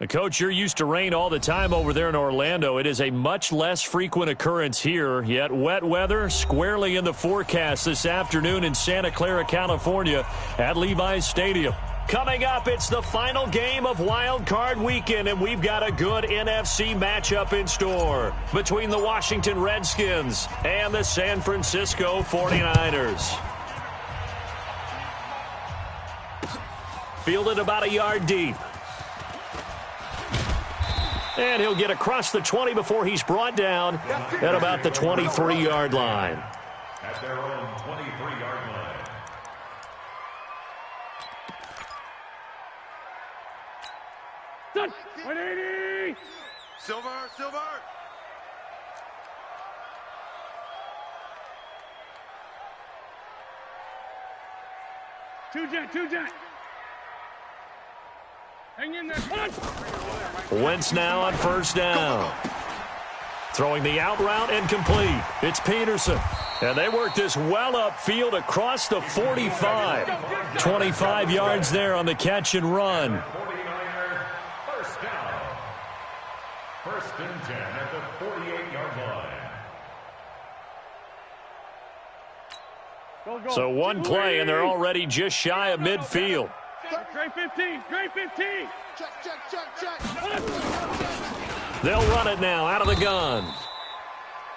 Coach, you're used to rain all the time over there in Orlando. It is a much less frequent occurrence here, yet wet weather squarely in the forecast this afternoon in Santa Clara, California at Levi's Stadium. Coming up, it's the final game of Wild Card Weekend, and we've got a good NFC matchup in store between the Washington Redskins and the San Francisco 49ers. Fielded about a yard deep. And he'll get across the 20 before he's brought down at about the 23-yard line. At their own 23-yard line. Done. 180. Silver. Two jet. Hang in there. Wentz now on first down. Throwing the out route and complete. It's Peterson. And they work this well upfield across the 45. 25 yards there on the catch and run. 49er, first down. First and 10 at the 48-yard line. So one play, and they're already just shy of midfield. Great 15. Check. They'll run it now out of the gun.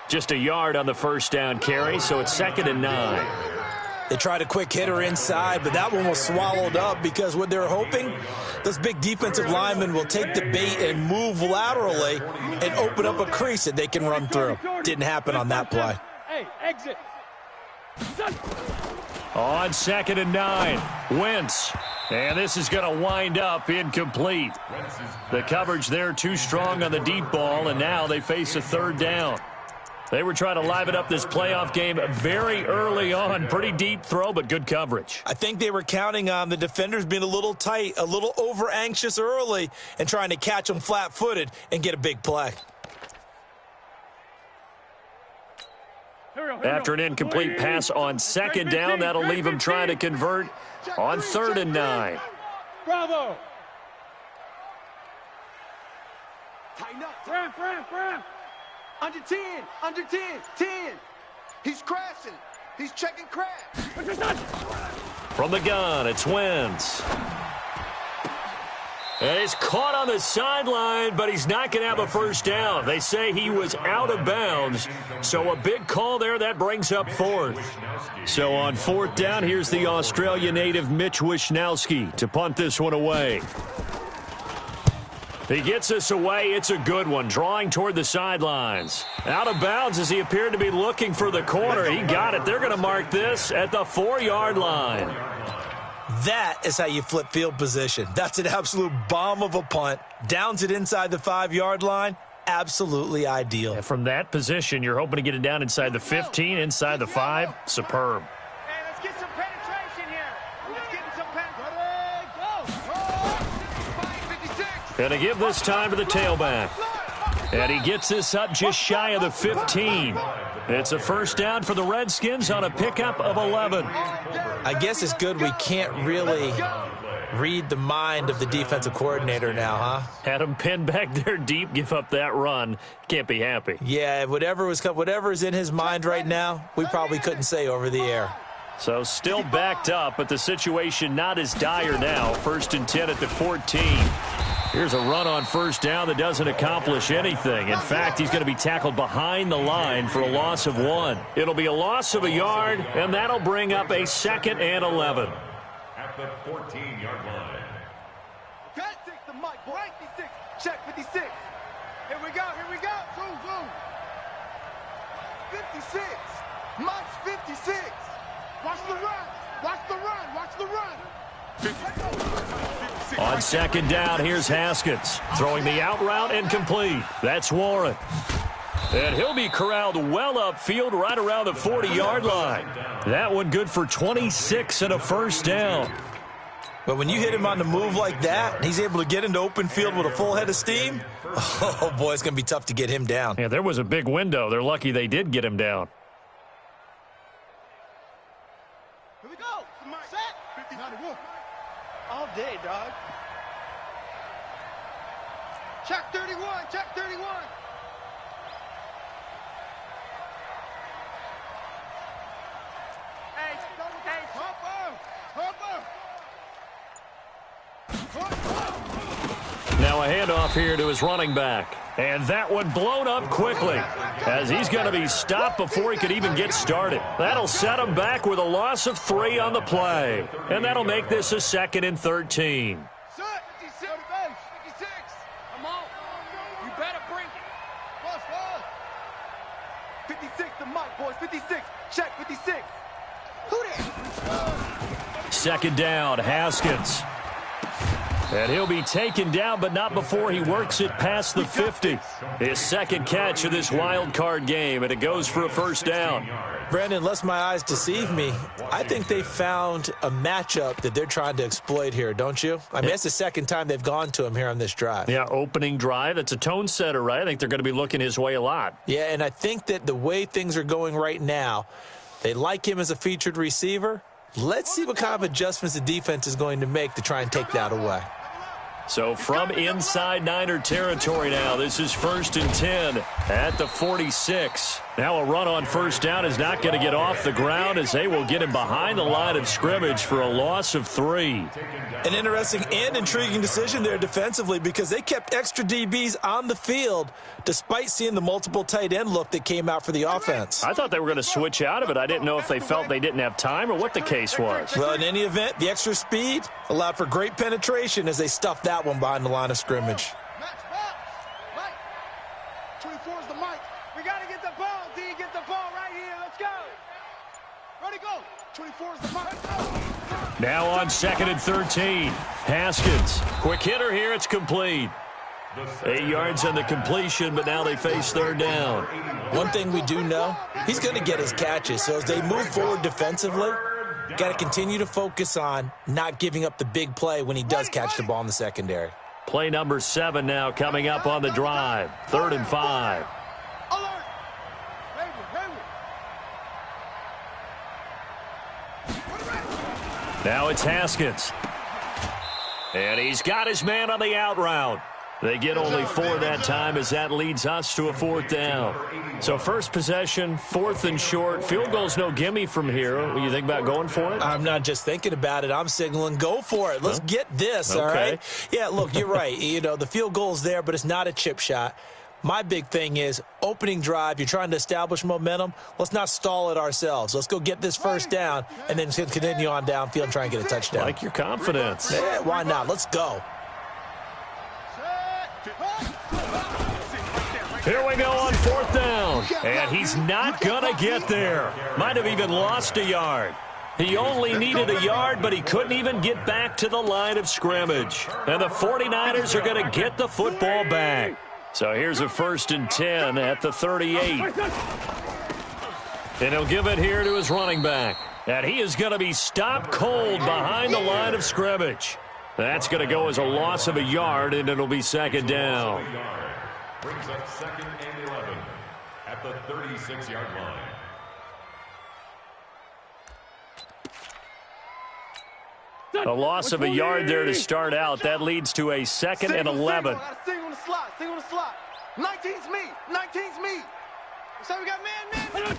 Just a yard on the first down carry, so it's 2nd and 9. They tried a quick hitter inside, but that one was swallowed up because what they're hoping, those big defensive linemen will take the bait and move laterally and open up a crease that they can run through. Didn't happen on that play. Hey, exit. Done. On 2nd and 9, Wentz. And this is going to wind up incomplete. The coverage there too strong on the deep ball, and now they face a third down. They were trying to liven up this playoff game very early on. Pretty deep throw, but good coverage. I think they were counting on the defenders being a little tight, a little over-anxious early, and trying to catch them flat-footed and get a big play. After an incomplete pass on 2nd down, that'll leave him trying to convert on 3rd and 9. Bravo. Tighten up. Ramp. Under 10. He's crashing. He's checking crash. From the gun, it's Wentz. And he's caught on the sideline, but he's not going to have a first down. They say he was out of bounds, so a big call there. That brings up 4th. So on 4th down, here's the Australia native Mitch Wishnowsky to punt this one away. He gets this away. It's a good one, drawing toward the sidelines. Out of bounds as he appeared to be looking for the corner. He got it. They're going to mark this at the 4-yard line. That is how you flip field position. That's an absolute bomb of a punt. Downs it inside the 5-yard line. Absolutely ideal. And from that position, you're hoping to get it down inside the 15, inside the 5. Superb. Hey, let's get some penetration here. Let's get some penetration. And to give this time to the tailback. And he gets this up just shy of the 15. It's a first down for the Redskins on a pickup of 11. I guess it's good we can't really read the mind of the defensive coordinator now, huh? Had him pinned back there deep, give up that run. Can't be happy. Yeah, whatever is in his mind right now, we probably couldn't say over the air. So still backed up, but the situation not as dire now. 1st and 10 at the 14. Here's a run on first down that doesn't accomplish anything. In fact, he's going to be tackled behind the line for a loss of 1. It'll be a loss of a yard, and that'll bring up a 2nd and 11. At the 14-yard line. Can't take the mic, boy. 56. Check 56. Here we go. Boom. 56. Mike's 56. Watch the run. On 2nd down, here's Haskins. Throwing the out route and complete. That's Warren. And he'll be corralled well upfield right around the 40-yard line. That one good for 26 and a first down. But when you hit him on the move like that, and he's able to get into open field with a full head of steam, oh, boy, it's going to be tough to get him down. Yeah, there was a big window. They're lucky they did get him down. Here we go. Set. 50. All day, dog. Check 31. Check 31. Hey, double case. Now a handoff here to his running back. And that one blown up quickly as he's going to be stopped before he could even get started. That'll set him back with a loss of 3 on the play. And that'll make this a 2nd and 13. 56. Come on. You better bring it. 56 the mic, boys. 56. Check 56. Who that? 2nd down, Haskins. And he'll be taken down, but not before he works it past the 50. His 2nd catch of this wild card game, and it goes for a 1st down. Brandon, unless my eyes deceive me, I think they found a matchup that they're trying to exploit here, don't you? I mean, that's the 2nd time they've gone to him here on this drive. Yeah, opening drive. It's a tone setter, right? I think they're going to be looking his way a lot. Yeah, and I think that the way things are going right now, they like him as a featured receiver. Let's see what kind of adjustments the defense is going to make to try and take that away. So from inside Niner territory now, this is 1st and 10 at the 46. Now a run on 1st down is not going to get off the ground as they will get him behind the line of scrimmage for a loss of 3. An interesting and intriguing decision there defensively because they kept extra DBs on the field despite seeing the multiple tight end look that came out for the offense. I thought they were going to switch out of it. I didn't know if they felt they didn't have time or what the case was. Well, in any event, the extra speed allowed for great penetration as they stuffed that one behind the line of scrimmage. Mike. 24 is the mic. We got to get the ball, D. Get the ball right here. Let's go. Ready, go. 24 is the mic. Now on 2nd and 13. Haskins. Quick hitter here. It's complete. 8 yards on the completion, but now they face 3rd down. One thing we do know, he's going to get his catches. So as they move forward defensively, got to continue to focus on not giving up the big play when he does catch the ball in the secondary. Play number 7 now coming up on the drive. 3rd and 5. Alert. Now it's Haskins. And he's got his man on the out route. They get only 4 that time as that leads us to a 4th down. So first possession, 4th and short. Field goal's no gimme from here. What do you think about going for it? I'm not just thinking about it. I'm signaling go for it. Let's get this, all right? Yeah, look, you're right. You know, the field goal's there, but it's not a chip shot. My big thing is opening drive. You're trying to establish momentum. Let's not stall it ourselves. Let's go get this 1st down and then continue on downfield and try and get a touchdown. Like your confidence. Yeah, why not? Let's go. Here we go on 4th down. And he's not going to get there. Might have even lost a yard. He only needed a yard, but he couldn't even get back to the line of scrimmage. And the 49ers are going to get the football back. So here's a 1st and 10 at the 38. And he'll give it here to his running back. And he is going to be stopped cold behind the line of scrimmage. That's going to go as a loss of a yard, and it'll be 2nd down. Brings up 2nd and 11 at the 36-yard line. A loss of a yard there to start out. That leads to a 2nd and 11. Single on the slot. Single on the slot. 19's me. 19's me. So we got man.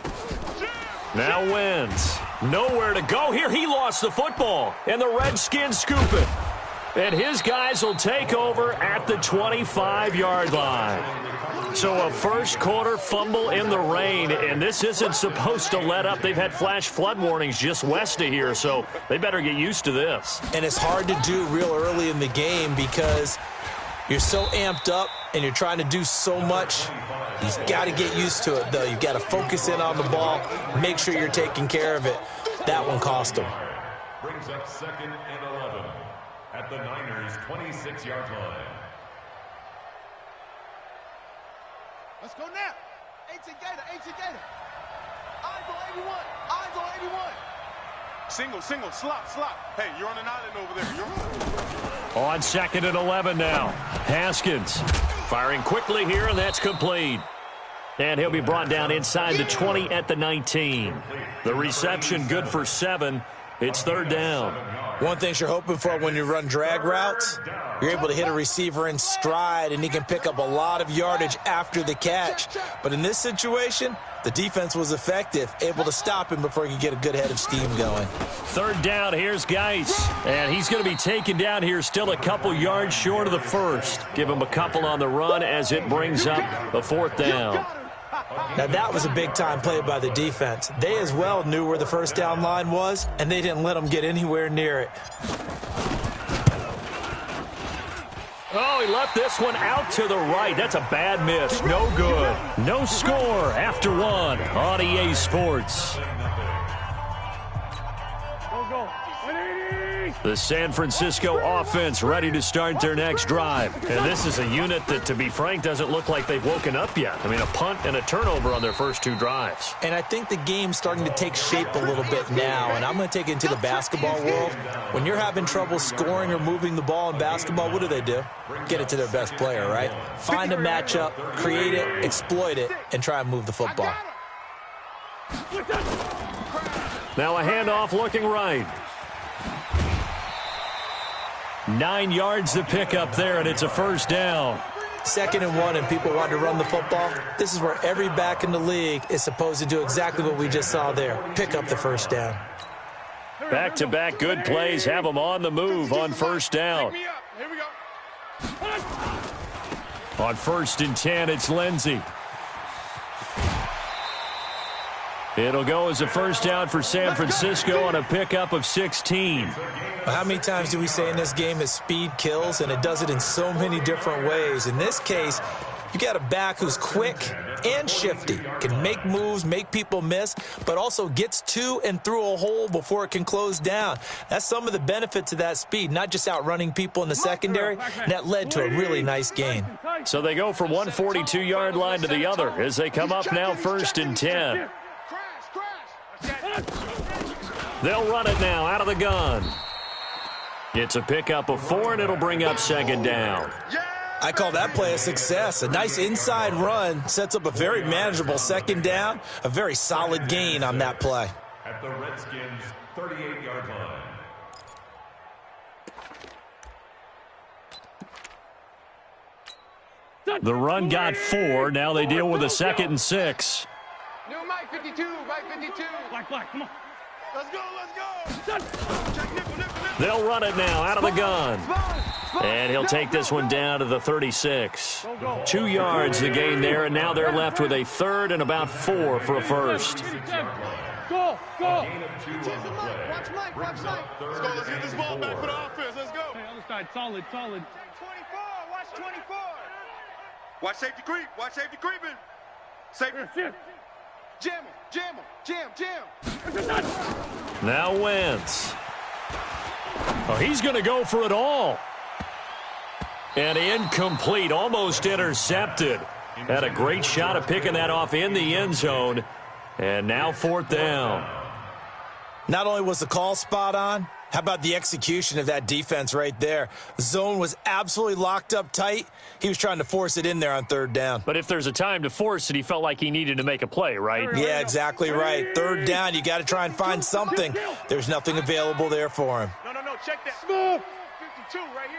Now wins. Nowhere to go here. He lost the football, and the Redskins scoop it. And his guys will take over at the 25-yard line. So a first quarter fumble in the rain, and this isn't supposed to let up. They've had flash flood warnings just west of here, so they better get used to this. And it's hard to do real early in the game because you're so amped up and you're trying to do so much. You've got to get used to it, though. You've got to focus in on the ball, make sure you're taking care of it. That one cost them. Brings up 2nd and 11 at the Niners' 26-yard line. Let's go now. 18 Gator. Eyes on 81. Eyes on 81. Single, slot. Hey, you're on an island over there. On 2nd and 11 now. Haskins firing quickly here, and that's complete. And he'll be brought down inside the 20 at the 19. The reception good for 7. It's 3rd down. One thing you're hoping for when you run drag routes, you're able to hit a receiver in stride, and he can pick up a lot of yardage after the catch. But in this situation, the defense was effective, able to stop him before he could get a good head of steam going. Third down, here's Geis. And he's going to be taken down here still a couple yards short of the first. Give him a couple on the run as it brings up a fourth down. Now, that was a big-time play by the defense. They as well knew where the first down line was, and they didn't let them get anywhere near it. Oh, he left this one out to the right. That's a bad miss. No good. No score after one on EA Sports. The San Francisco offense ready to start their next drive. And this is a unit that, to be frank, doesn't look like they've woken up yet. I mean, a punt and a turnover on their first two drives. And I think the game's starting to take shape a little bit now, and I'm going to take it into the basketball world. When you're having trouble scoring or moving the ball in basketball, what do? Get it to their best player, right? Find a matchup, create it, exploit it, and try and move the football. Now a handoff looking right. 9 yards to pick up there, and it's a first down. 2nd and 1, and people want to run the football. This is where every back in the league is supposed to do exactly what we just saw there. Pick up the first down. Back-to-back good plays have them on the move on first down. Here we go. On 1st and 10, it's Lindsey. It'll go as a first down for San Francisco on a pickup of 16. How many times do we say in this game that speed kills, and it does it in so many different ways? In this case, you got a back who's quick and shifty, can make moves, make people miss, but also gets to and through a hole before it can close down. That's some of the benefits of that speed, not just outrunning people in the secondary, and that led to a really nice gain. So they go from one 42-yard line to the other as they come up now 1st and 10. They'll run it now out of the gun. It's a pickup of 4, and it'll bring up 2nd down. I call that play a success. A nice inside run sets up a very manageable 2nd down, a very solid gain on that play. At the Redskins' 38-yard line. The run got 4. Now they deal with a 2nd and 6. New Mike 52, Mike 52. Black, come on. Let's go. Check nickel. They'll run it now out of the gun. And he'll take this one down to the 36. 2 yards the gain there, and now they're left with a 3rd and about 4 for a first. Go. Watch Mike. Let's get this ball back for the offense. Let's go. Hey, other side, solid. 24, watch 24. Watch safety creep. Watch safety creeping. Safety. Jam. Now Wentz. Oh, he's going to go for it all. And incomplete, almost intercepted. Had a great shot of picking that off in the end zone. And now 4th down. Not only was the call spot on, how about the execution of that defense right there? The zone was absolutely locked up tight. He was trying to force it in there on 3rd down. But if there's a time to force it, he felt like he needed to make a play, right? Yeah, exactly right. 3rd down, you got to try and find something. There's nothing available there for him. No, check that. Smooth. 52 right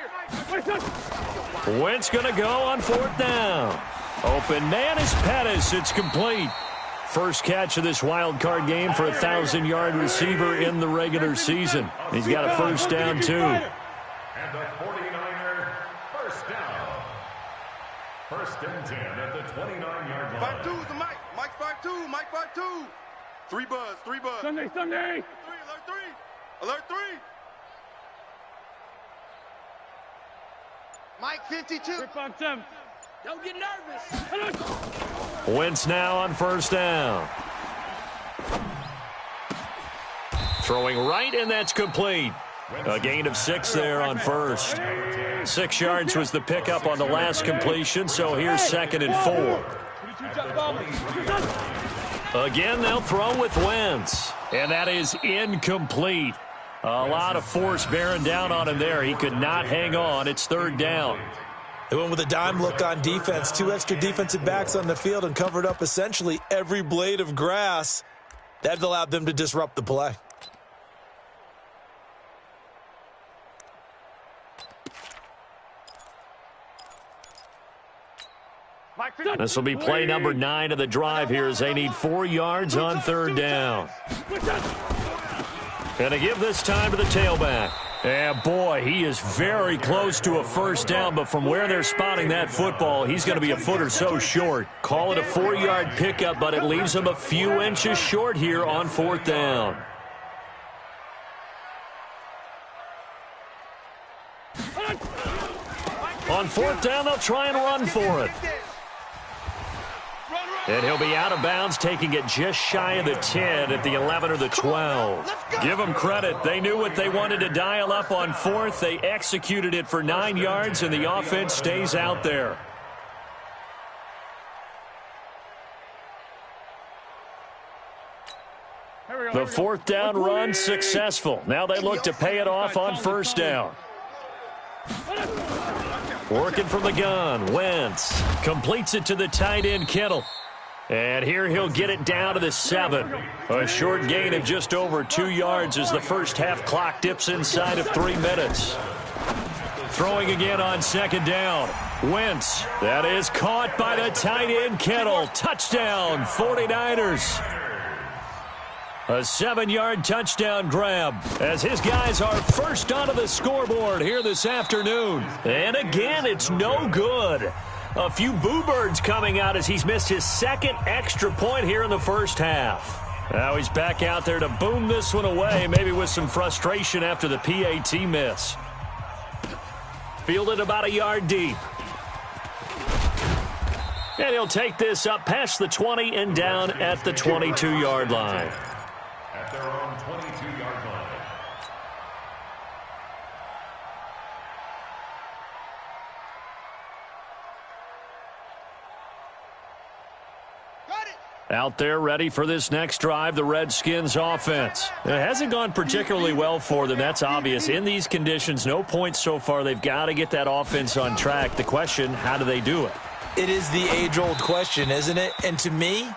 here. Wentz going to go on 4th down. Open man is Pettis. It's complete. First catch of this wild card game for a 1,000-yard receiver in the regular season. He's got a first down, too. And the 49er first down. 1st and 10 at the 29-yard line. 5-2 is the Mike. Mike 5-2. Mike 5-2. 3 buzz. Sunday. 3, alert 3. Mike 52. Rip on 7. Don't get nervous. Wentz now on 1st down. Throwing right, and that's complete. A gain of 6 there on 1st. 6 yards was the pickup on the last completion, so here's 2nd and 4. Again, they'll throw with Wentz, and that is incomplete. A lot of force bearing down on him there. He could not hang on. It's 3rd down. They went with a dime look on defense. 2 extra defensive backs on the field and covered up essentially every blade of grass. That allowed them to disrupt the play. This will be play number 9 of the drive here as they need 4 yards on third down. Gonna give this time to the tailback. And boy, he is very close to a first down, but from where they're spotting that football, he's going to be a foot or so short. Call it a 4-yard pickup, but it leaves him a few inches short here on fourth down. On fourth down, they'll try and run for it. And he'll be out of bounds, taking it just shy of the 10 at the 11 or the 12. Give them credit. They knew what they wanted to dial up on fourth. They executed it for 9 yards, and the offense stays out there. The fourth down run successful. Now they look to pay it off on first down. Working from the gun, Wentz completes it to the tight end, Kittle. And here he'll get it down to the 7. A short gain of just over 2 yards as the first half clock dips inside of 3 minutes. Throwing again on second down. Wentz, that is caught by the tight end, Kittle. Touchdown, 49ers. A 7-yard touchdown grab as his guys are first onto the scoreboard here this afternoon. And again, it's no good. A few boo birds coming out as he's missed his second extra point here in the first half. Now he's back out there to boom this one away, maybe with some frustration after the PAT miss. Fielded about a yard deep. And he'll take this up past the 20 and down at the 22-yard line. At their own 22-yard line. Out there ready for this next drive, the Redskins offense. It hasn't gone particularly well for them, that's obvious. In these conditions, no points so far. They've got to get that offense on track. The question, how do they do it? It is the age-old question, isn't it? And to me,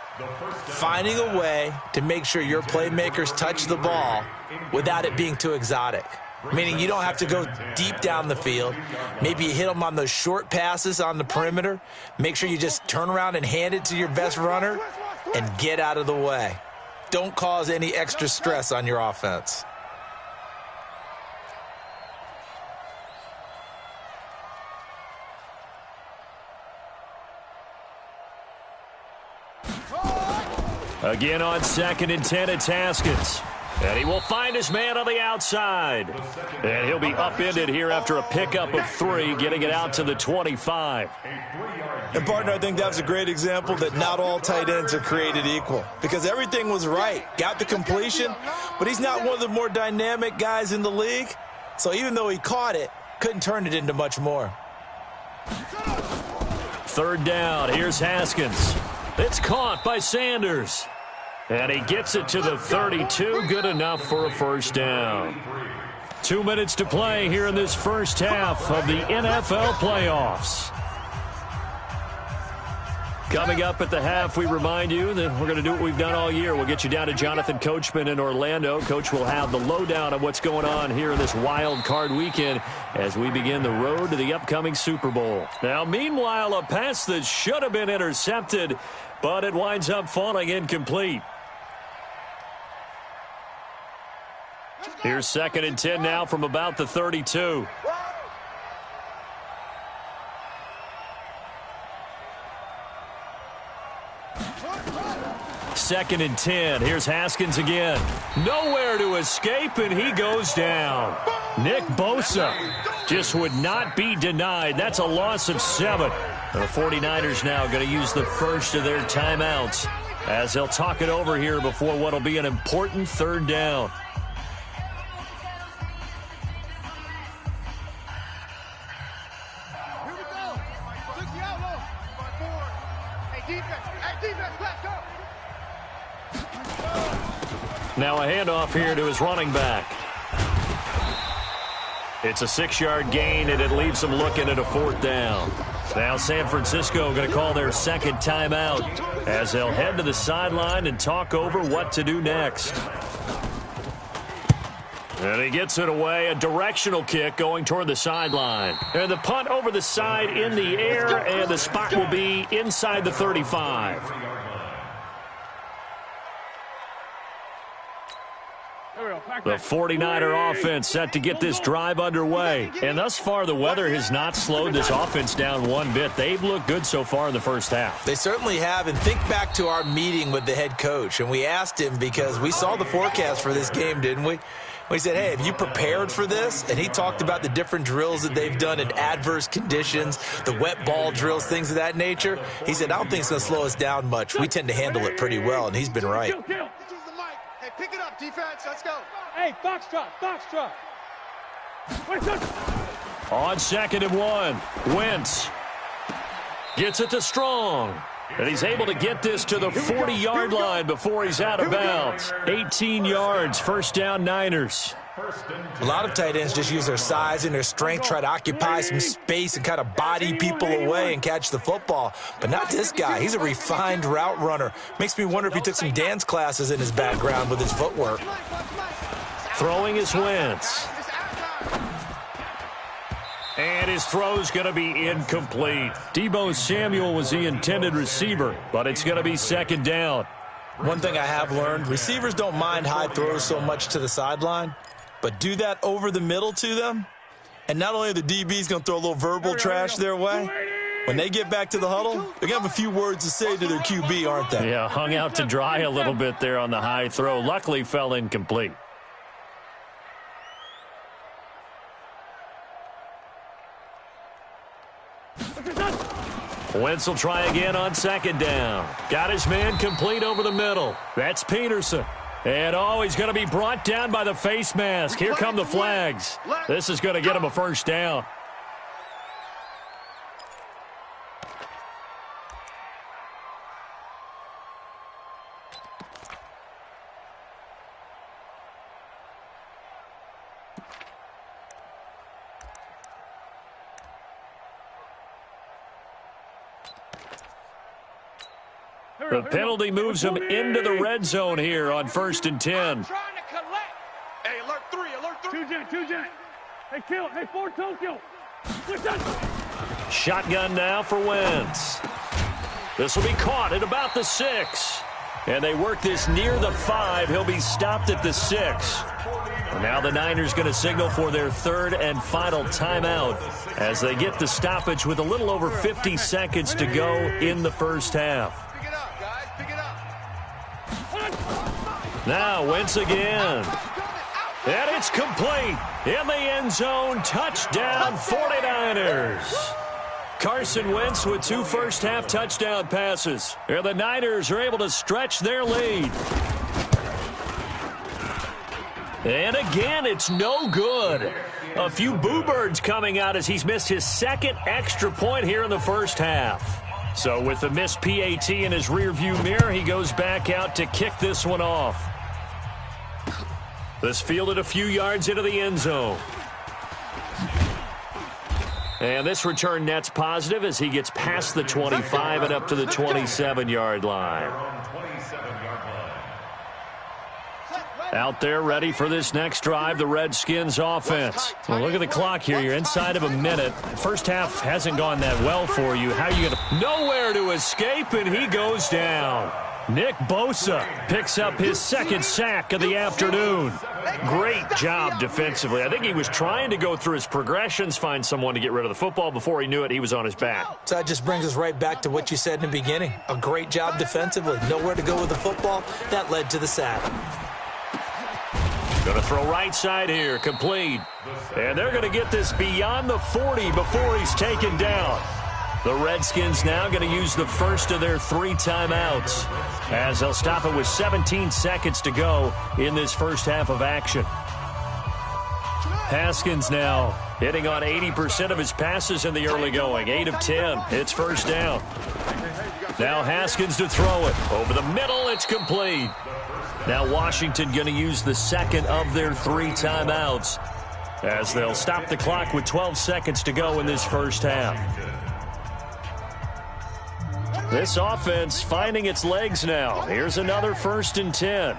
finding a way to make sure your playmakers touch the ball without it being too exotic. Meaning you don't have to go deep down the field. Maybe you hit them on those short passes on the perimeter. Make sure you just turn around and hand it to your best runner and get out of the way. Don't cause any extra stress on your offense. Again on 2nd and 10, it's Haskins. And he will find his man on the outside. And he'll be upended here after a pickup of 3, getting it out to the 25. And, partner, I think that was a great example that not all tight ends are created equal. Because everything was right. Got the completion, but he's not one of the more dynamic guys in the league. So even though he caught it, couldn't turn it into much more. Third down, here's Haskins. It's caught by Sanders. And he gets it to the 32, good enough for a first down. 2 minutes to play here in this first half of the NFL playoffs. Coming up at the half, we remind you that we're going to do what we've done all year. We'll get you down to Jonathan Coachman in Orlando. Coach will have the lowdown on what's going on here in this wild card weekend as we begin the road to the upcoming Super Bowl. Now, meanwhile, a pass that should have been intercepted, but it winds up falling incomplete. Here's 2nd and 10 now from about the 32. Second and 10. Here's Haskins again. Nowhere to escape, and he goes down. Nick Bosa just would not be denied. That's a loss of 7. The 49ers now going to use the first of their timeouts as they'll talk it over here before what will be an important third down. Now a handoff here to his running back. It's a 6-yard gain, and it leaves them looking at a fourth down. Now San Francisco going to call their second timeout as they'll head to the sideline and talk over what to do next. And he gets it away, a directional kick going toward the sideline. And the punt over the side in the air, and the spot will be inside the 35. The 49er offense set to get this drive underway. And thus far, the weather has not slowed this offense down one bit. They've looked good so far in the first half. They certainly have. And think back to our meeting with the head coach. And we asked him, because we saw the forecast for this game, didn't we? We said, hey, have you prepared for this? And he talked about the different drills that they've done in adverse conditions, the wet ball drills, things of that nature. He said, I don't think it's going to slow us down much. We tend to handle it pretty well, and he's been right. Hey, pick it up, defense. Let's go. Hey, foxtrot, foxtrot. On 2nd and 1, Wentz gets it to Strong. And he's able to get this to the 40-yard line before he's out of bounds. 18 yards, first down Niners. A lot of tight ends just use their size and their strength, try to occupy some space and kind of body people away and catch the football. But not this guy. He's a refined route runner. Makes me wonder if he took some dance classes in his background with his footwork. Throwing is Wentz. And his throw's going to be incomplete. Deebo Samuel was the intended receiver, but it's going to be 2nd down. One thing I have learned, receivers don't mind high throws so much to the sideline, but do that over the middle to them, and not only are the DBs going to throw a little verbal trash their way, when they get back to the huddle, they're going to have a few words to say to their QB, aren't they? Yeah, hung out to dry a little bit there on the high throw. Luckily fell incomplete. Wentz will try again on 2nd down. Got his man complete over the middle. That's Peterson. And, he's going to be brought down by the face mask. Here come the flags. This is going to get him a first down. The penalty moves him into the red zone here on 1st and 10. Hey, alert 3, alert 3. Two jet. Hey, kill. Hey, 4 Tokyo. Shotgun now for Wentz. This will be caught at about the 6. And they work this near the 5. He'll be stopped at the 6. Now the Niners going to signal for their 3rd and final timeout as they get the stoppage with a little over 50 seconds to go in the first half. Now Wentz again. And it's complete. In the end zone, touchdown 49ers. Carson Wentz with 2 first-half touchdown passes. And the Niners are able to stretch their lead. And again, it's no good. A few boo birds coming out as he's missed his 2nd extra point here in the first half. So with the missed PAT in his rearview mirror, he goes back out to kick this one off. This fielded a few yards into the end zone. And this return net's positive as he gets past the 25 and up to the 27-yard line. Out there ready for this next drive, the Redskins offense. Well, look at the clock here. You're inside of a minute. First half hasn't gone that well for you. How are you going to... Nowhere to escape, and he goes down. Nick Bosa picks up his 2nd sack of the afternoon. Great job defensively. I think he was trying to go through his progressions, find someone to get rid of the football. Before he knew it, he was on his back. So that just brings us right back to what you said in the beginning. A great job defensively. Nowhere to go with the football. That led to the sack. Going to throw right side here, complete. And they're going to get this beyond the 40 before he's taken down. The Redskins now going to use the first of their 3 timeouts as they'll stop it with 17 seconds to go in this first half of action. Haskins now hitting on 80% of his passes in the early going. 8 of 10. It's first down. Now Haskins to throw it. Over the middle, it's complete. Now Washington going to use the 2nd of their 3 timeouts as they'll stop the clock with 12 seconds to go in this first half. This offense finding its legs now. Here's another 1st and 10.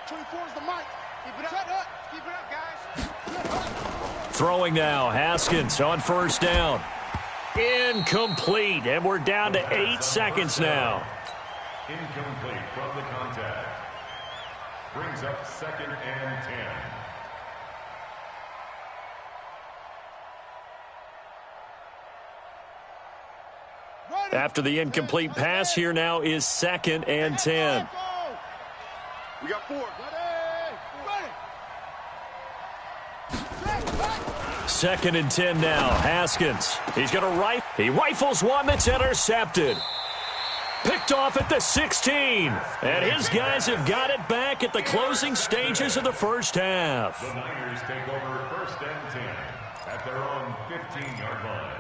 24 is the mic. Keep it up. Keep it up, guys. Throwing now, Haskins on first down. Incomplete, and we're down to 8 seconds now. Incomplete from the contact. Brings up 2nd and 10. After the incomplete pass, here now is 2nd and 10. We got 4. Second and 10 now. Haskins. He's going to he rifles one that's intercepted. Picked off at the 16. And his guys have got it back at the closing stages of the first half. The Niners take over 1st and 10 at their own 15-yard line.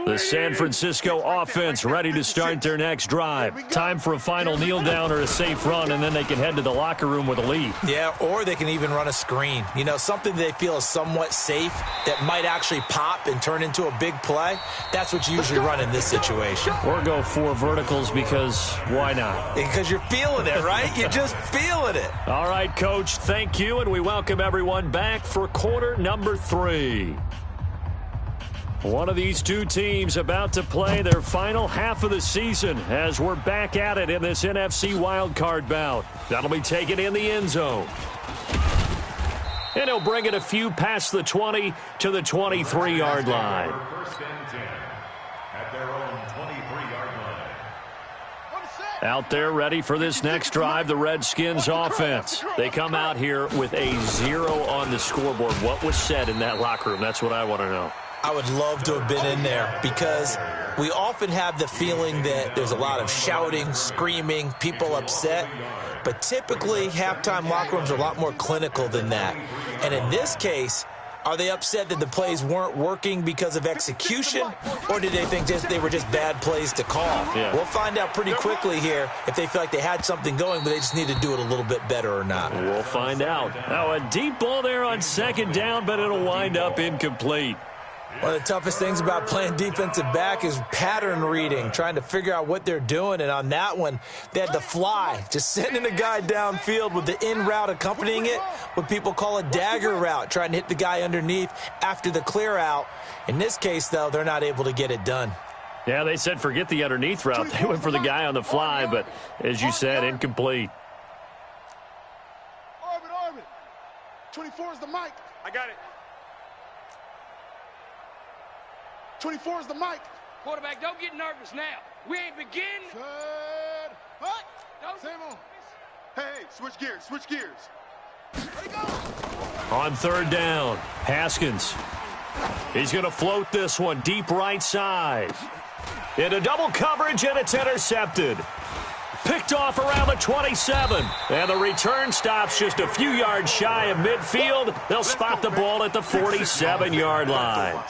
The San Francisco offense ready to start their next drive. Time for a final kneel down or a safe run, and then they can head to the locker room with a lead. Yeah, or they can even run a screen. You know, something they feel is somewhat safe that might actually pop and turn into a big play. That's what you usually run in this situation. Or go 4 verticals because why not? Because you're feeling it, right? You're just feeling it. All right, Coach, thank you, and we welcome everyone back for quarter number 3. One of these two teams about to play their final half of the season as we're back at it in this NFC wildcard bout. That'll be taken in the end zone. And he'll bring it a few past the 20 to the 23-yard line. 1st and 10 at their own 23-yard line. Out there ready for this next drive, the Redskins offense. They come out here with a 0 on the scoreboard. What was said in that locker room? That's what I want to know. I would love to have been in there because we often have the feeling that there's a lot of shouting, screaming, people upset. But typically, halftime locker rooms are a lot more clinical than that. And in this case, are they upset that the plays weren't working because of execution, or did they think they were just bad plays to call? Yeah. We'll find out pretty quickly here if they feel like they had something going, but they just need to do it a little bit better or not. We'll find out. Now, a deep ball there on 2nd down, but it'll wind up incomplete. One of the toughest things about playing defensive back is pattern reading, trying to figure out what they're doing. And on that one, they had the fly, just sending a guy downfield with the in route accompanying it, what people call a dagger route, trying to hit the guy underneath after the clear out. In this case, though, they're not able to get it done. Yeah, they said forget the underneath route. They went for the guy on the fly, but as you said, incomplete. Orbit. 24 is the mic. I got it. 24 is the mic. Quarterback, don't get nervous now. We ain't begin. Good. Hut. Don't. Same on. Hey, switch gears. Ready, go. On 3rd down, Haskins. He's going to float this one deep right side. Into double coverage, and it's intercepted. Picked off around the 27. And the return stops just a few yards shy of midfield. They'll spot the ball at the 47-yard line.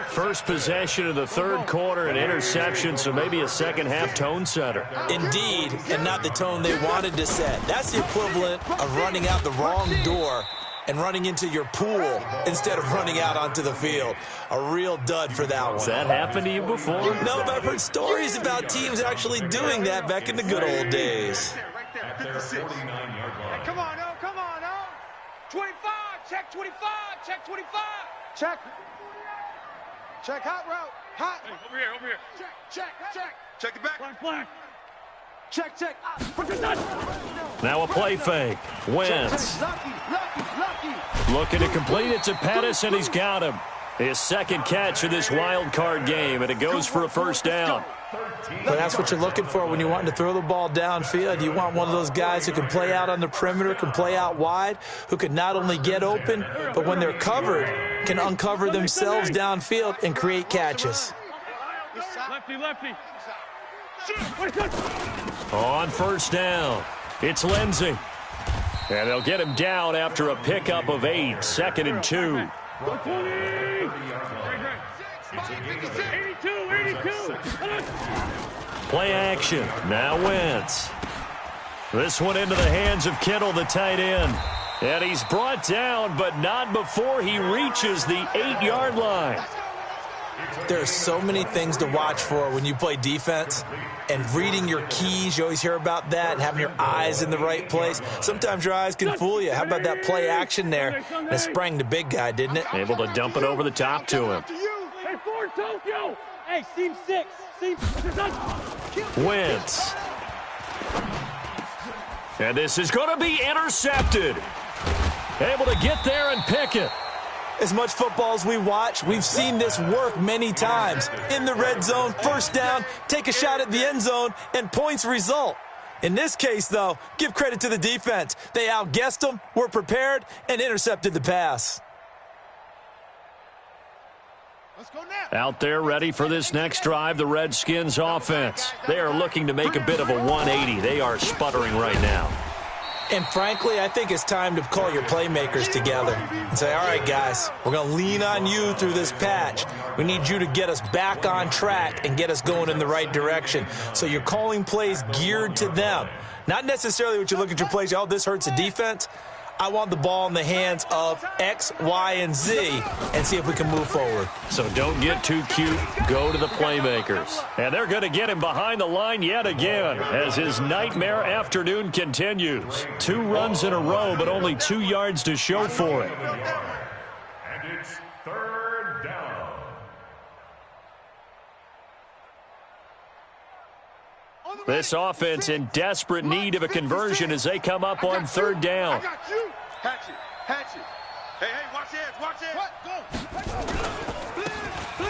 First possession of the 3rd quarter, an interception, so maybe a second-half tone setter. Indeed, and not the tone they wanted to set. That's the equivalent of running out the wrong door and running into your pool instead of running out onto the field. A real dud for that one. Has that happened to you before? No, but I've heard stories about teams actually doing that back in the good old days. At their 49-yard line. Come on, 25. Check 25. Check 25. Check hot route. Hot. Hey, over here. Check. Check it back. Flag. Check. Now a play fake. Wentz. Lucky. Looking to complete it to Pettis, and he's got him. His 2nd catch of this wild card game, and it goes for a 1st down. But that's what you're looking for when you want to throw the ball downfield. You want one of those guys who can play out on the perimeter, can play out wide, who can not only get open, but when they're covered, can uncover themselves downfield and create catches. Lefty. On 1st down, it's Lindsey. And they'll get him down after a pickup of 8, 2nd and 2. 82. Play action. Now Wentz. This one into the hands of Kittle, the tight end. And he's brought down, but not before he reaches the 8-yard line. There are so many things to watch for when you play defense, and reading your keys, you always hear about that, and having your eyes in the right place. Sometimes your eyes can fool you. How about that play action there? And it sprang the big guy, didn't it? Able to dump it over the top to him. Hey, 4 Tokyo. Hey, seam 6. Wentz. And this is going to be intercepted. Able to get there and pick it. As much football as we watch, we've seen this work many times. In the red zone, first down, take a shot at the end zone, and points result. In this case, though, give credit to the defense. They outguessed them, were prepared, and intercepted the pass. Let's go now. Out there ready for this next drive, the Redskins offense. They are looking to make a bit of a 180. They are sputtering right now. And frankly, I think it's time to call your playmakers together and say, all right, guys, we're going to lean on you through this patch. We need you to get us back on track and get us going in the right direction. So you're calling plays geared to them. Not necessarily what you look at your plays, oh, this hurts the defense. I want the ball in the hands of X, Y, and Z and see if we can move forward. So don't get too cute. Go to the playmakers. And they're going to get him behind the line yet again as his nightmare afternoon continues. 2 runs in a row, but only 2 yards to show for it. And it's 3rd down. This offense in desperate need of a conversion as they come up on 3rd down. Hatch it. Hey, watch it.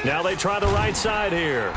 Now they try the right side here.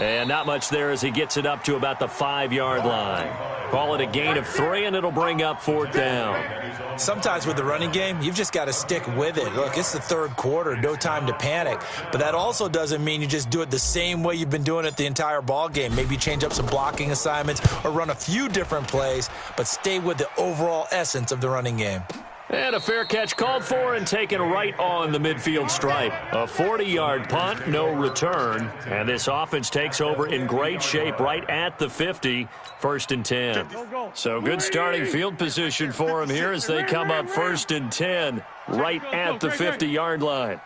And not much there as he gets it up to about the 5-yard line. Call it a gain of 3, and it'll bring up 4th down. Sometimes with the running game, you've just got to stick with it. Look, it's the 3rd quarter, no time to panic. But that also doesn't mean you just do it the same way you've been doing it the entire ball game. Maybe change up some blocking assignments or run a few different plays, but stay with the overall essence of the running game. And a fair catch called for and taken right on the midfield stripe. A 40-yard punt, no return. And this offense takes over in great shape right at the 50, 1st and 10. So good starting field position for him here as they come up 1st and 10 right at the 50-yard line.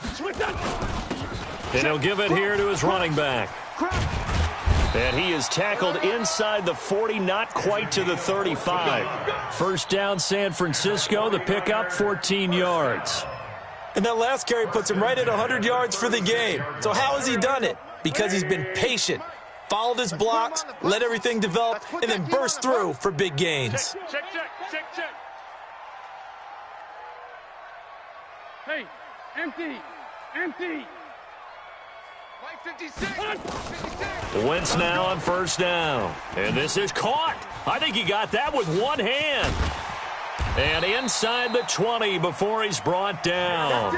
And he'll give it here to his running back. And he is tackled inside the 40, not quite to the 35. 1st down, San Francisco. The pickup, 14 yards. And that last carry puts him right at 100 yards for the game. So how has he done it? Because he's been patient, followed his blocks, let everything develop, and then burst through for big gains. Check. Hey, empty. White 56. Wentz now on 1st down. And this is caught. I think he got that with one hand. And inside the 20 before he's brought down.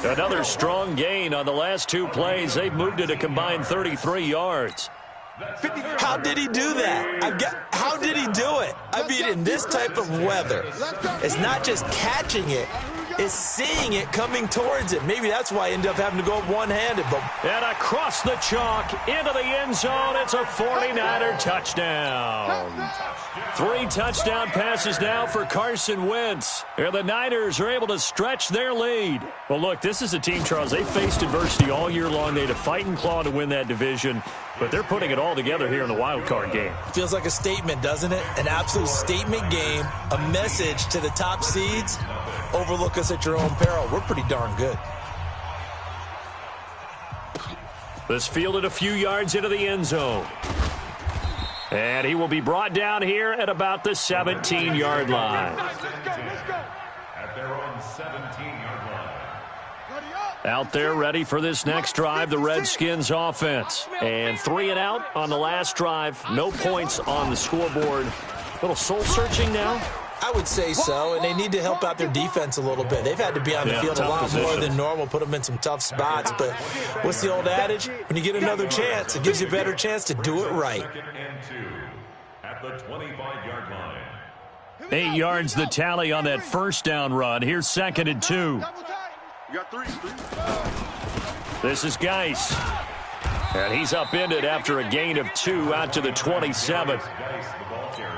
Another strong gain on the last 2 plays. They've moved it a combined 33 yards. How did he do that? How did he do it? I mean, in this type of weather, it's not just catching it. It's seeing it coming towards it. Maybe that's why I ended up having to go up one-handed. And across the chalk, into the end zone, it's a 49er touchdown. 3 touchdown passes now for Carson Wentz. And the Niners are able to stretch their lead. Well, look, this is a team, Charles. They faced adversity all year long. They had to fight and claw to win that division. But they're putting it all together here in the wild card game. Feels like a statement, doesn't it? An absolute statement game, a message to the top seeds. Overlook us at your own peril. We're pretty darn good. This fielded a few yards into the end zone. And he will be brought down here at about the 17-yard line. At their own 17-yard line. Out there ready for this next drive, the Redskins offense. And 3 and out on the last drive. No points on the scoreboard. A little soul-searching now. I would say so, and they need to help out their defense a little bit. They've had to be on the field a lot more than normal, put them in some tough spots. But what's the old adage? When you get another chance, it gives you a better chance to do it right. 2nd and 2 at the 25-yard line. 8 yards the tally on that 1st down run. Here's 2nd and 2. You got 3. This is Geis. And he's upended after a gain of 2 out to the 27.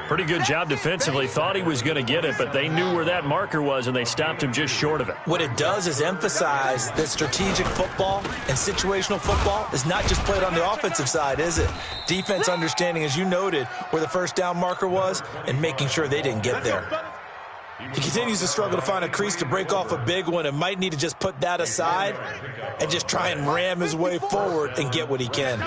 Pretty good job defensively. Thought he was going to get it, but they knew where that marker was, and they stopped him just short of it. What it does is emphasize that strategic football and situational football is not just played on the offensive side, is it? Defense understanding, as you noted, where the first down marker was and making sure they didn't get there. He continues to struggle to find a crease to break off a big one and might need to just put that aside and just try and ram his way forward and get what he can.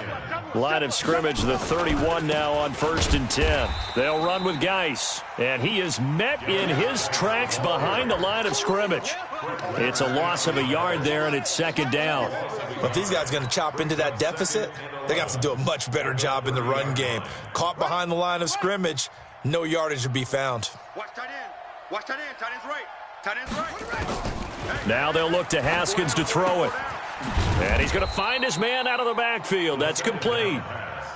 Line of scrimmage, the 31 now on 1st and 10. They'll run with Geis, and he is met in his tracks behind the line of scrimmage. It's a loss of a yard there, and it's 2nd down. But if these guys are going to chop into that deficit, they got to do a much better job in the run game. Caught behind the line of scrimmage, no yardage to be found. Watch tight end. Watch tight end. Tight end's right. Tight end's right. Now they'll look to Haskins to throw it. And he's going to find his man out of the backfield. That's complete.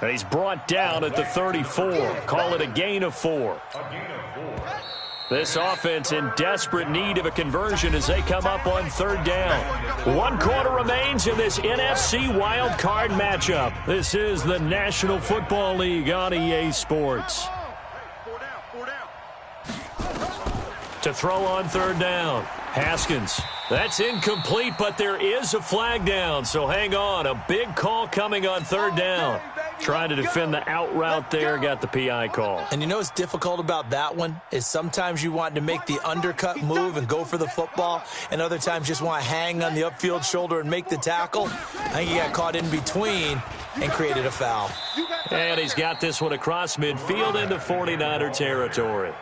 And he's brought down at the 34. Call it a gain of 4. This offense in desperate need of a conversion as they come up on 3rd down. 1 quarter remains in this NFC wild card matchup. This is the National Football League on EA Sports. To throw on 3rd down. Haskins. That's incomplete, but there is a flag down, so hang on. A big call coming on 3rd down. Trying to defend the out route there, got the PI call. And you know what's difficult about that one is sometimes you want to make the undercut move and go for the football, and other times just want to hang on the upfield shoulder and make the tackle. I think he got caught in between and created a foul. And he's got this one across midfield into 49er territory.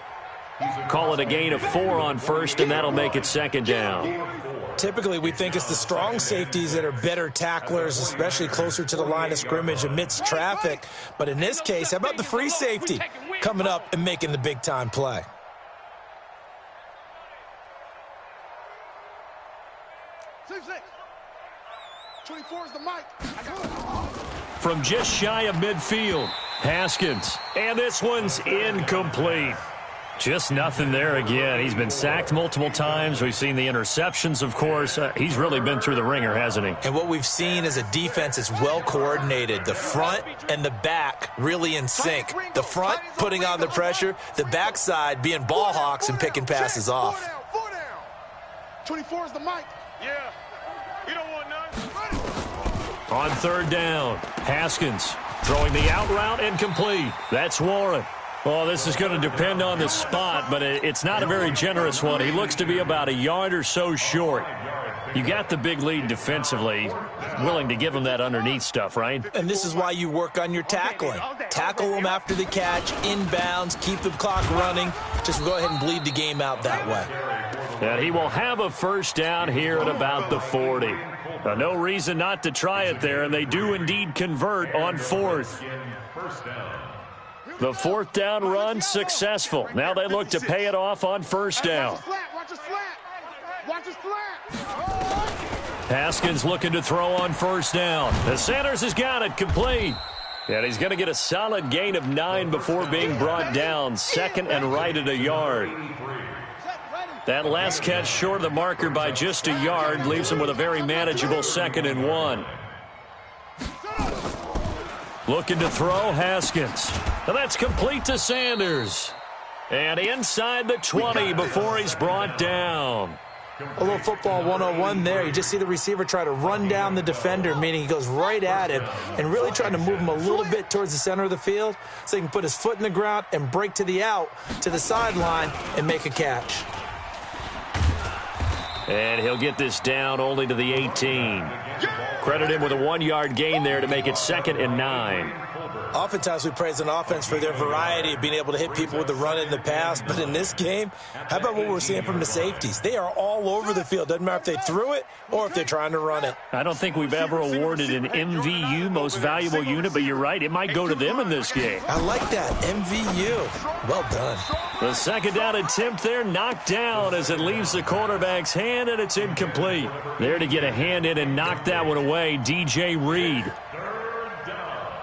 Call it a gain of 4 on 1st, and that'll make it 2nd down. Typically, we think it's the strong safeties that are better tacklers, especially closer to the line of scrimmage amidst traffic. But in this case, how about the free safety coming up and making the big-time play? From just shy of midfield, Haskins. And this one's incomplete. Just nothing there again. He's been sacked multiple times. We've seen the interceptions, of course. He's really been through the ringer, hasn't he? And what we've seen is a defense that's well coordinated. The front and the back really in sync. The front putting on the pressure. The backside being ball hawks and picking passes off. 24 is the mic. Yeah. You don't want none. On 3rd down, Haskins throwing the out route incomplete. That's Warren. Well, this is going to depend on the spot, but it's not a very generous one. He looks to be about a yard or so short. You got the big lead defensively, willing to give him that underneath stuff, right? And this is why you work on your tackling. Tackle them after the catch, inbounds, keep the clock running. Just go ahead and bleed the game out that way. And he will have a 1st down here at about the 40. No reason not to try it there, and they do indeed convert on 4th. The 4th down run successful. Now they look to pay it off on 1st down. Watch his flat. Watch his flat. Haskins looking to throw on 1st down. The Sanders has got it complete. And he's going to get a solid gain of 9 before being brought down. 2nd and right at a yard. That last catch short of the marker by just a yard leaves him with a very manageable 2nd and 1. Looking to throw, Haskins. And that's complete to Sanders. And inside the 20 before he's brought down. A little football 101 there. You just see the receiver try to run down the defender, meaning he goes right at him and really trying to move him a little bit towards the center of the field so he can put his foot in the ground and break to the out, to the sideline, and make a catch. And he'll get this down only to the 18. Credit him with a 1-yard gain there to make it 2nd and 9. Oftentimes we praise an offense for their variety of being able to hit people with the run in the pass, but in this game, how about what we're seeing from the safeties? They are all over the field. Doesn't matter if they threw it or if they're trying to run it. I don't think we've ever awarded an MVU, most valuable unit, but you're right, it might go to them in this game. I like that, MVU. Well done. The 2nd down attempt there knocked down as it leaves the quarterback's hand, and it's incomplete. There to get a hand in and knock that one away, DJ Reed. 3rd down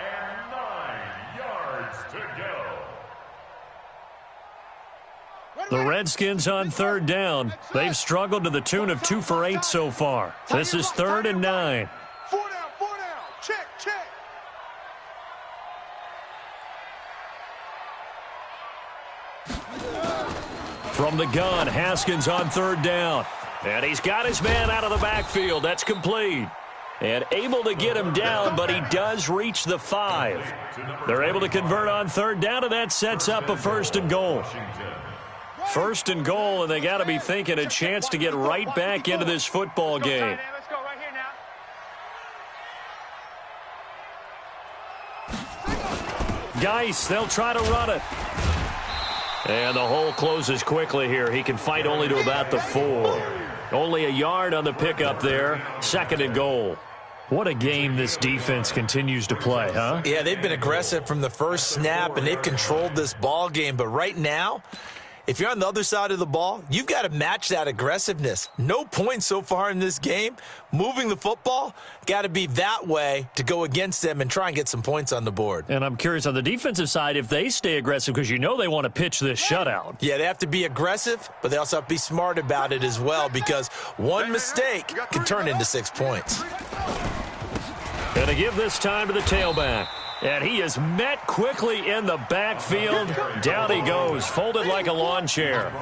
and 9 yards to go. The Redskins on 3rd down. They've struggled to the tune of 2 for 8 so far. This is 3rd and 9. 4 down, check. From the gun, Haskins on third down. And he's got his man out of the backfield. That's complete. And able to get him down, but he does reach the 5. They're able to convert on third down, and that sets up a 1st and goal. 1st and goal, and they got to be thinking a chance to get right back into this football game. Let's go right here now. Geis, they'll try to run it. And the hole closes quickly here. He can fight only to about the 4. Only a yard on the pickup there. 2nd and goal. What a game this defense continues to play, huh? Yeah, they've been aggressive from the first snap, and they've controlled this ball game. But right now, if you're on the other side of the ball, you've got to match that aggressiveness. No points so far in this game. Moving the football, got to be that way to go against them and try and get some points on the board. And I'm curious on the defensive side if they stay aggressive, because you know they want to pitch this shutout. Yeah, they have to be aggressive, but they also have to be smart about it as well, because one mistake can turn into 6 points. Going to give this time to the tailback. And he is met quickly in the backfield. Down he goes, folded like a lawn chair.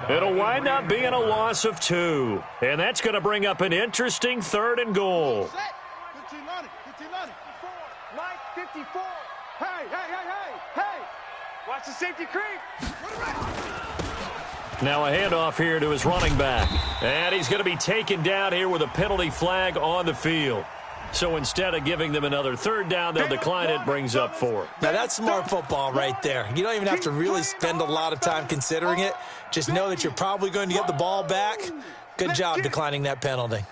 It'll wind up being a loss of 2. And that's going to bring up an interesting 3rd and goal. 15 on it. Mike, 54. Hey. Watch the safety creep. Now a handoff here to his running back. And he's going to be taken down here with a penalty flag on the field. So instead of giving them another 3rd down, they'll decline it, brings up 4. Now, that's smart football right there. You don't even have to really spend a lot of time considering it. Just know that you're probably going to get the ball back. Good job declining that penalty.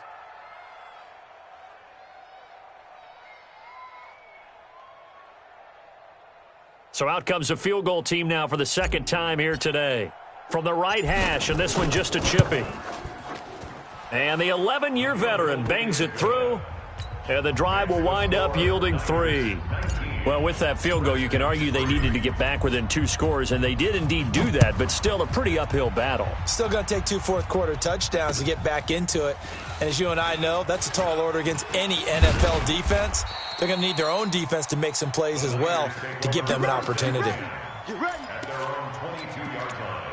So out comes a field goal team now for the 2nd time here today. From the right hash, and this one just a chippy. And the 11-year veteran bangs it through. And the drive will wind up yielding 3. Well, with that field goal, you can argue they needed to get back within 2 scores, and they did indeed do that, but still a pretty uphill battle. Still going to take 2 fourth-quarter touchdowns to get back into it. And as you and I know, that's a tall order against any NFL defense. They're going to need their own defense to make some plays as well to give them an opportunity. At their own 22-yard line.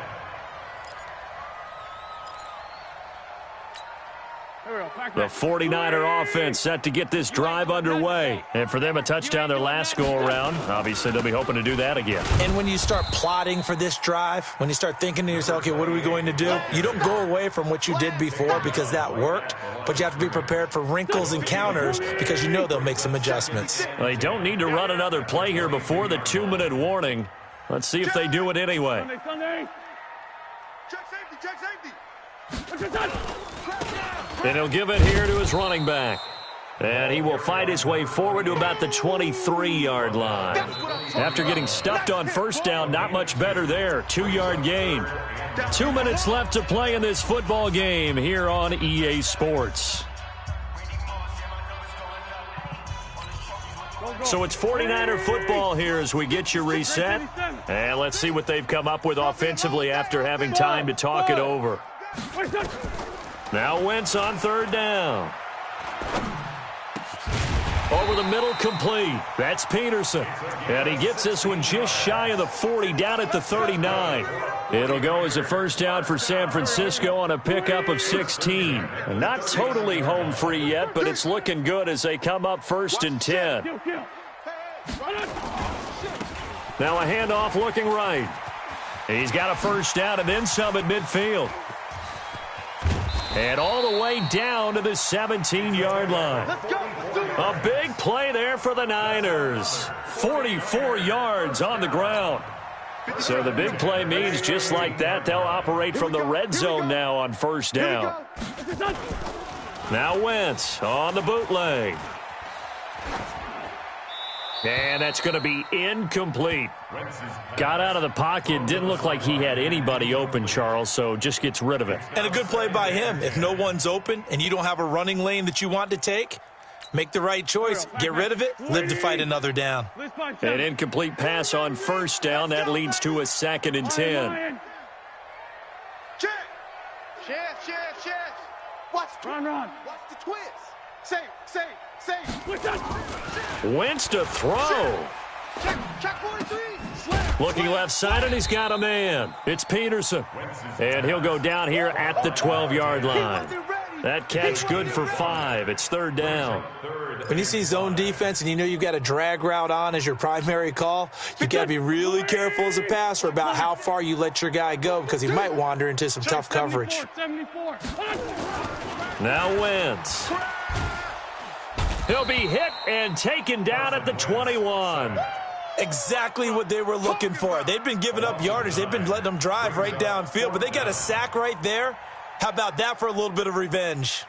The 49er offense set to get this drive underway. And for them, a touchdown their last go-around. Obviously, they'll be hoping to do that again. And when you start plotting for this drive, when you start thinking to yourself, okay, what are we going to do? You don't go away from what you did before because that worked, but you have to be prepared for wrinkles and counters because you know they'll make some adjustments. Well, they don't need to run another play here before the 2-minute warning. Let's see if they do it anyway. Check safety. And he'll give it here to his running back. And he will fight his way forward to about the 23-yard line. After getting stuffed on 1st down, not much better there. 2-yard gain. 2 minutes left to play in this football game here on EA Sports. So it's 49er football here as we get you reset. And let's see what they've come up with offensively after having time to talk it over. Now Wentz on 3rd down. Over the middle, complete. That's Peterson. And he gets this one just shy of the 40, down at the 39. It'll go as a 1st down for San Francisco on a pickup of 16. Not totally home free yet, but it's looking good as they come up 1st and 10. Now a handoff looking right. He's got a 1st down and then some at midfield. And all the way down to the 17-yard line. A big play there for the Niners. 44 yards on the ground. So the big play means just like that, they'll operate from the red zone now on 1st down. Now Wentz on the bootleg. And that's going to be incomplete. Got out of the pocket. Didn't look like he had anybody open, Charles, so just gets rid of it. And a good play by him. If no one's open and you don't have a running lane that you want to take, make the right choice. Get rid of it. Live to fight another down. An incomplete pass on 1st down. That leads to a 2nd and 10. Check. Watch Run. Watch the twist. Save. Wentz to throw. Check 43. Looking left side, and he's got a man. It's Peterson. And he'll go down here at the 12-yard line. That catch good for 5. It's 3rd down. When you see zone defense and you know you've got a drag route on as your primary call, you got to be really careful as a passer about how far you let your guy go because he might wander into some tough coverage. Now Wentz. He'll be hit and taken down at the 21. Exactly what they were looking for. They've been giving up yardage. They've been letting them drive right downfield, but they got a sack right there. How about that for a little bit of revenge?